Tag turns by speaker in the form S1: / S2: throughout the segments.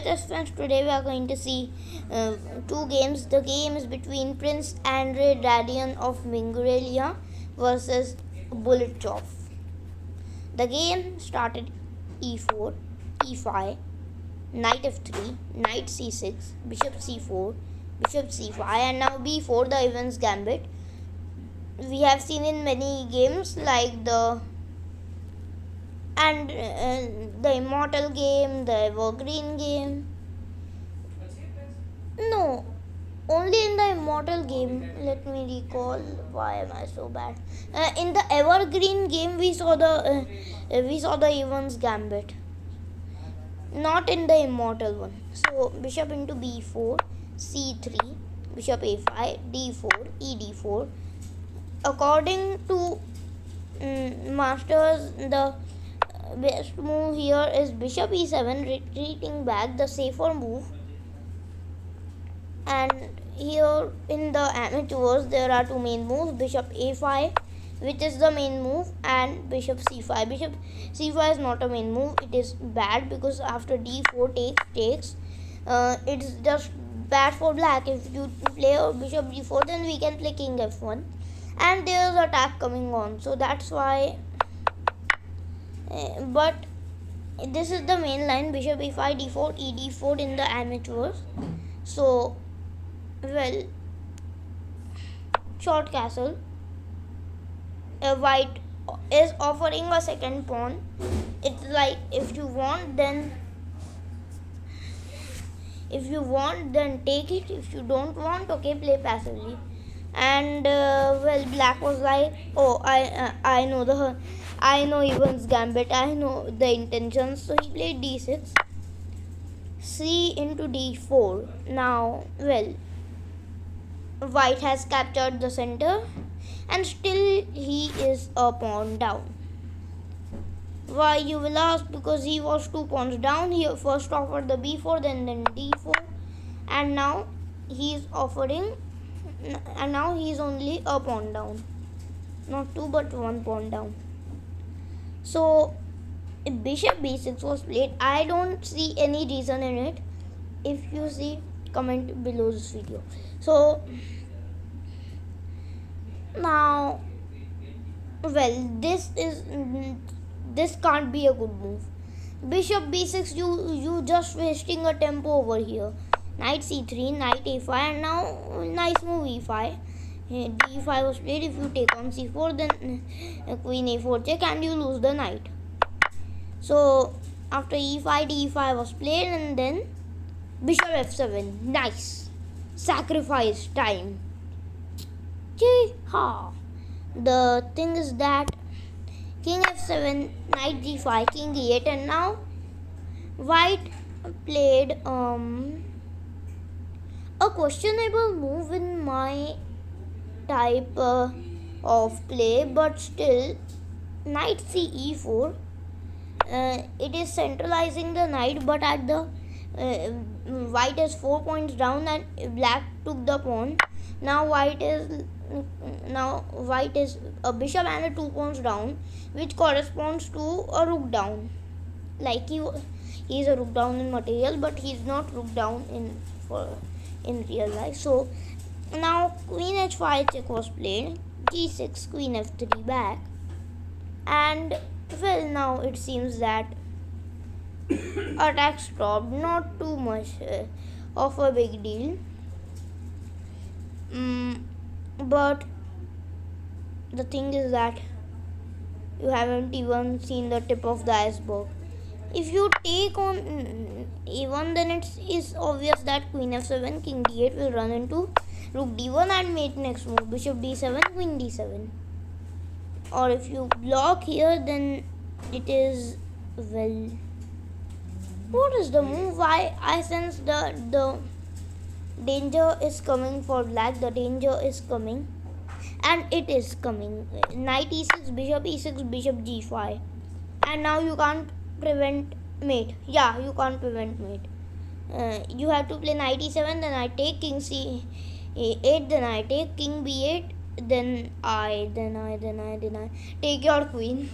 S1: chess friends, today we are going to see two games. The game is between Prince Andre Radian of Mingurelia versus Bulletchov. The game started e4, e5, knight f3, knight c6, bishop c4, bishop c5, and now b4, the Evans Gambit. We have seen in many games like the Immortal game, the Evergreen game. No, only in the Immortal game. Let me recall. Why am I so bad? In the Evergreen game, we saw the Evans Gambit. Not in the Immortal one. So bishop into b4, c3, bishop a5, d4, ed4. According to masters, the best move here is bishop e7, retreating back, the safer move. And here in the amateurs there are two main moves: bishop a5, which is the main move, and bishop c5. Bishop c5 is not a main move. It is bad because after d4 takes, it's just bad for black. If you play bishop d4, then we can play king f1, and there's attack coming on, so that's why. But this is the main line: bishop e5, d4, ed4 in the amateurs. So, well, short castle. White is offering a second pawn. It's like if you want, then take it. If you don't want, okay, play passively. And well, black was like, oh, I know Evans Gambit. I know the intentions. So he played d6, c into d4. Now, well, white has captured the center, and still he is a pawn down. Why, you will ask? Because he was 2 pawns down. He first offered the b4, then d4, and now he is offering. And now he is only a pawn down, not 2 but 1 pawn down. So if bishop b6 was played, I don't see any reason in it. If you see, comment below this video. So now, well, this can't be a good move. Bishop b6, you just wasting a tempo over here. Knight c3, knight a5, and now nice move e5. d5 was played. If you take on c4, then queen a4 check, and you lose the knight. So after e5, d5 was played, and then bishop f7. Nice. Sacrifice time. Ha. The thing is that king f7, knight g5, king e8, and now white played a questionable move in my type of play, but still, knight ce4. It is centralizing the knight, but at the white is 4 points down, and black took the pawn. Now white is a bishop and a 2 pawns down, which corresponds to a rook down. Like he is a rook down in material, but he's not rook down in real life. So now queen h5 check was played, g6, queen f3 back, and well, now it seems that attack stopped. Not too much of a big deal, but the thing is that you haven't even seen the tip of the iceberg. If you take on a1, then it's obvious that queen f7, king d8 will run into rook d1 and mate next move, bishop d7, queen d7. Or if you block here, then it is, well, what is the move? I sense the danger is coming for black. The danger is coming, and it is coming. Knight e6, bishop e6, bishop g5, and now you can't prevent mate. Yeah, you can't prevent mate. You have to play knight e7, then I take king c8, then I take king b8, then I take your queen.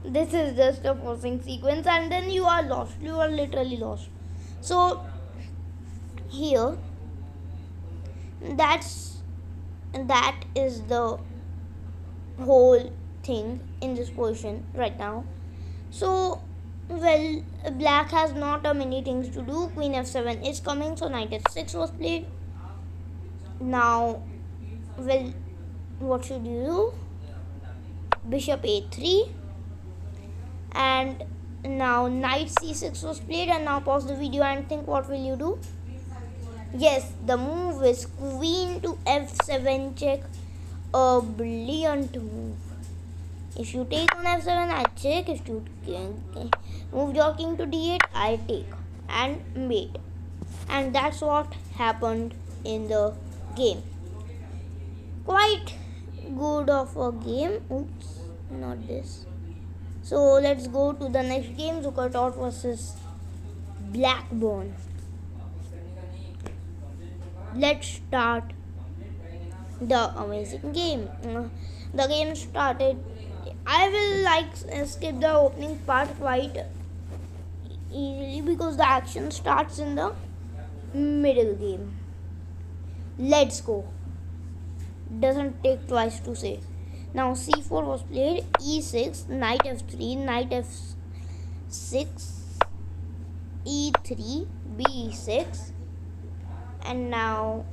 S1: This is just a forcing sequence, and then you are lost. You are literally lost. So here, that is the whole thing in this position right now. So, well, black has not a many things to do. Queen f7 is coming, so knight f6 was played. Now, well, what should you do? Bishop a3, and now knight c6 was played. And now pause the video and think, what will you do? Yes, the move is queen to f7 check. A brilliant move. If you take on f7, I check. If you move your king to d8, I take and mate. And that's what happened in the game. Quite good of a game. Oops, not this. So let's go to the next game, Zuckertot versus Blackburn. Let's start the amazing game. The game started. I will skip the opening part quite easily because the action starts in the middle game. Let's go. Doesn't take twice to say. Now c4 was played, e6, knight f3, knight f6, e3, b6, and now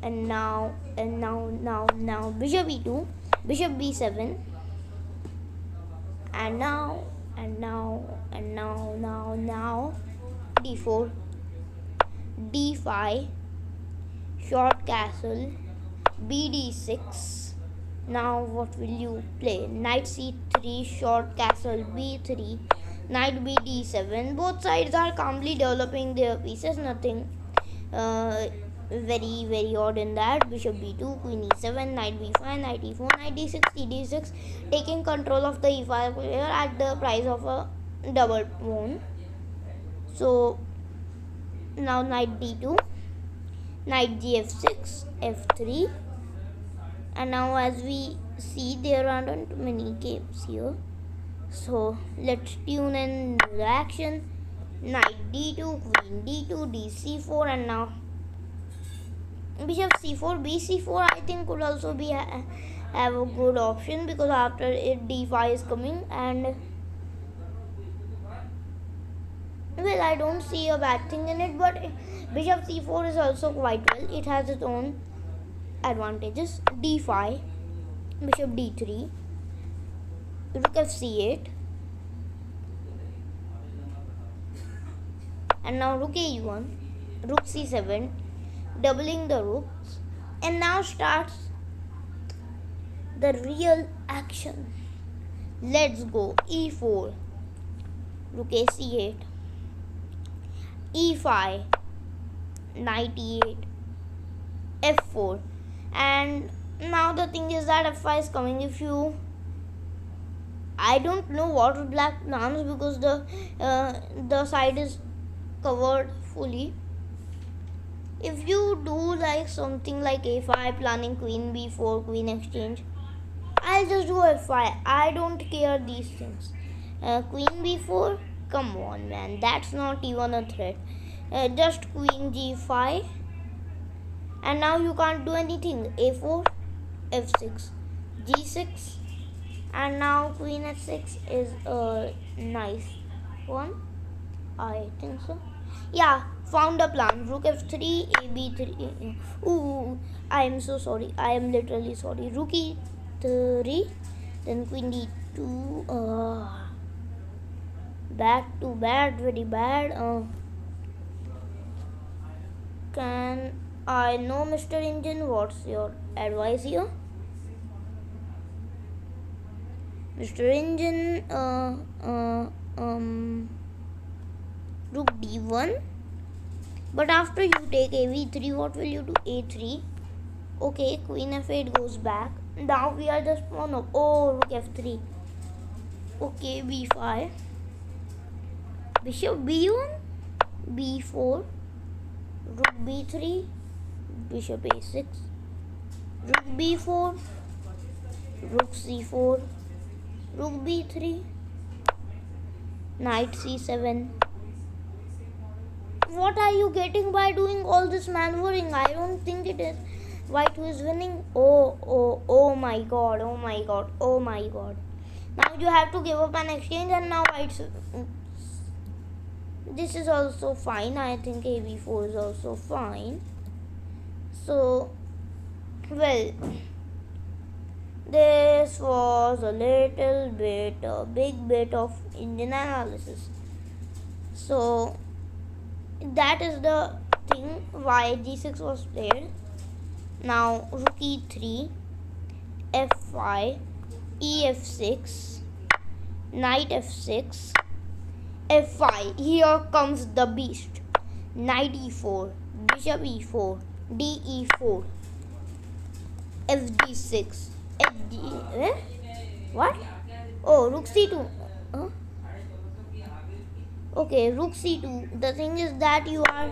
S1: bishop e2, bishop b7, and now d4, d5, short castle, bd6. Now what will you play? Knight c3, short castle, b3, knight bd7. Both sides are calmly developing their pieces. Nothing very odd in that. Bishop b2, queen e7, knight b5, knight e4, knight d6, d6, taking control of the e5 player at the price of a double pawn. So now knight d2, knight gf6, f3, and now as we see, there aren't many games here. So let's tune in the action. Knight d2, queen d2, dc4, and now bishop c4, bc4. I think could also be have a good option because after it d5 is coming, and well, I don't see a bad thing in it, but bishop c4 is also quite well. It has its own advantages. d5, bishop d3, rook f8, and now rook a1, rook c7, doubling the rooks, and now starts the real action. Let's go. e4, rook a8, e5, knight e8, f4, and now the thing is that f5 is coming. If you, I don't know what black plans because the side is covered fully. If you do like something like a5, planning queen b4, queen exchange, I'll just do f5. I don't care these things. Queen b4, come on man, that's not even a threat. Just queen g5, and now you can't do anything. a4, f6, g6, and now queen f6 is a nice one. I think so. Yeah, found a plan. Rook f3, ab3. Ooh, I am so sorry. I am literally sorry. Rook e3, then queen d2. Bad, too bad, very bad. Can I know, Mr. Engine? What's your advice here? Mr. Engine, rook d1, but after you take av3, what will you do? a3. Okay, queen f8 goes back. Now we are just pawn up. Oh, rook f3. Okay, b5, bishop b1, b4, rook b3, bishop a6, rook b4, rook c4, rook b3, knight c7. What are you getting by doing all this maneuvering? I don't think it is white who is winning. Oh my god, oh my god, oh my god. Now you have to give up an exchange and now white's. This is also fine. I think AB4 is also fine. So, well, this was a big bit of Indian analysis. So, that is the thing why G6 was played. Now, rook E3, F5, EF6, knight F6, F5. Here comes the beast. Knight E4, bishop E4, DE4, FD6, FD. What? Oh, rook C2. Huh? Okay, rook C2. The thing is that you are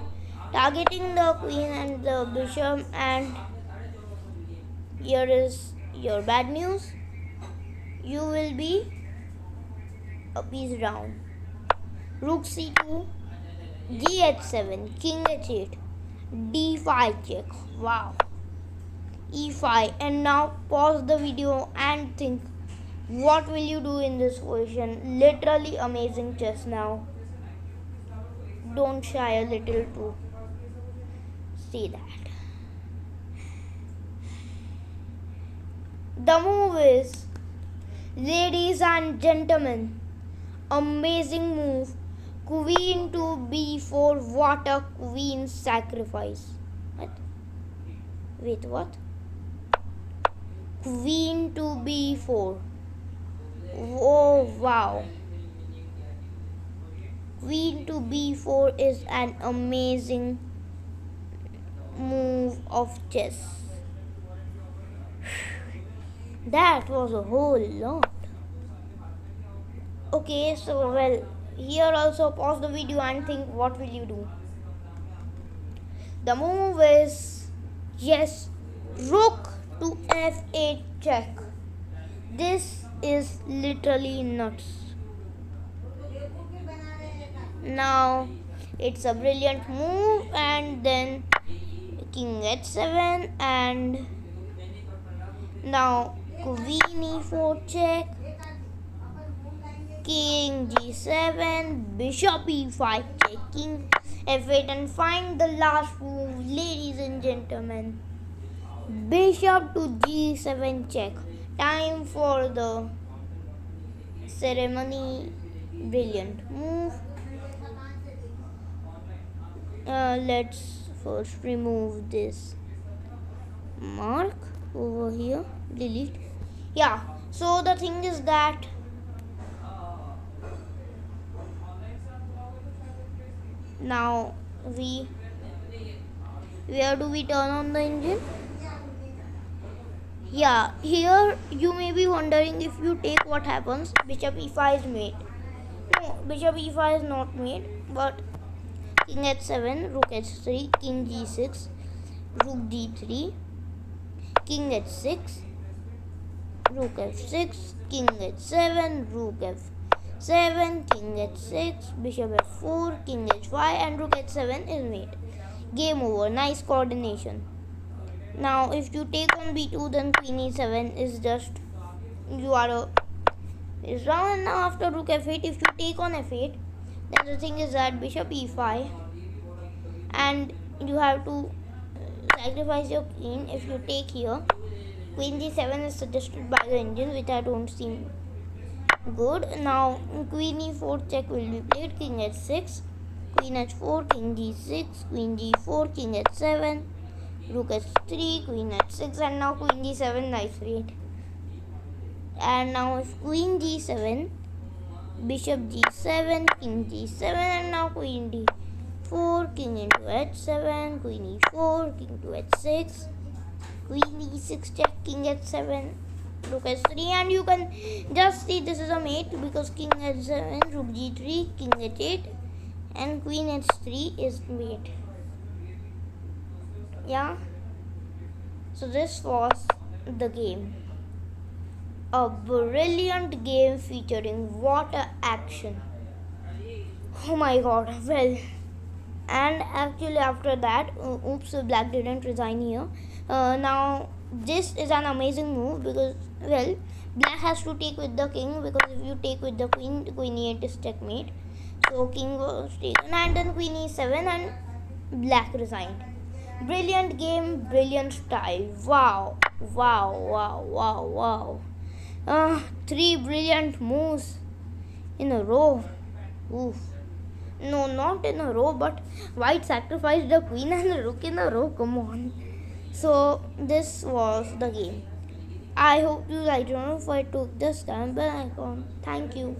S1: targeting the queen and the bishop, and here is your bad news. You will be a piece down. Rook C2, G7, King H8, D5 check. Wow. E5, and now pause the video and think what will you do in this position. Literally amazing chess now. Don't shy a little to see that. The move is, ladies and gentlemen, amazing move. Queen to b4. What a queen sacrifice. What? Wait, what? Queen to b4. Oh wow. Queen to b4 is an amazing move of chess. That was a whole lot. Okay, so well, here also pause the video and think what will you do. The move is, yes, rook to f8 check. This is literally nuts. Now it's a brilliant move, and then king h7, and now queen e4 check, king g7, bishop e5 check, king f8, and find the last move, ladies and gentlemen, bishop to g7 check. Time for the ceremony. Brilliant move. Let's first remove this mark over here. Delete. Yeah, so the thing is that now where do we turn on the engine? Yeah, here you may be wondering, if you take, what happens? Bishop e5 is mate. No, bishop e5 is not mate, but king h7, rook h3, king g6, rook d3, king h6, rook f6, king h7, rook f7, king h6, bishop f4, king h5, and rook h7 is mate. Game over. Nice coordination. Now if you take on b2, then queen e7 is just, you are a is down. And now after rook f8, if you take on f8, then the thing is that bishop e5, and you have to sacrifice your queen. If you take here, queen g7 is suggested by the engine, which I don't seem good. Now queen e4 check will be played, king h6, queen h4, king g6, queen g4, king h7, rook h3, queen h6, and now queen g7, nice rate. And now if queen g7, bishop g7, king g7, and now queen d4, king into h7, queen e4, king to h6, queen e6 check, king h7, rook h3, and you can just see this is a mate because king h7, rook g3, king h8, and queen h3 is mate. Yeah, so this was the game. A brilliant game featuring water action. Oh my god, well, And actually after that, oops, black didn't resign here. Now this is an amazing move because, well, black has to take with the king, because if you take with the queen, queen e8 is checkmate. So king was taken and then queen e7 and black resigned. Brilliant game, brilliant style. Wow, wow, wow, wow, wow. Three brilliant moves in a row. Oof. No, not in a row, but white sacrificed the queen and the rook in a row. Come on. So this was the game. I hope you liked it. If I took this time, but I can't. Thank you.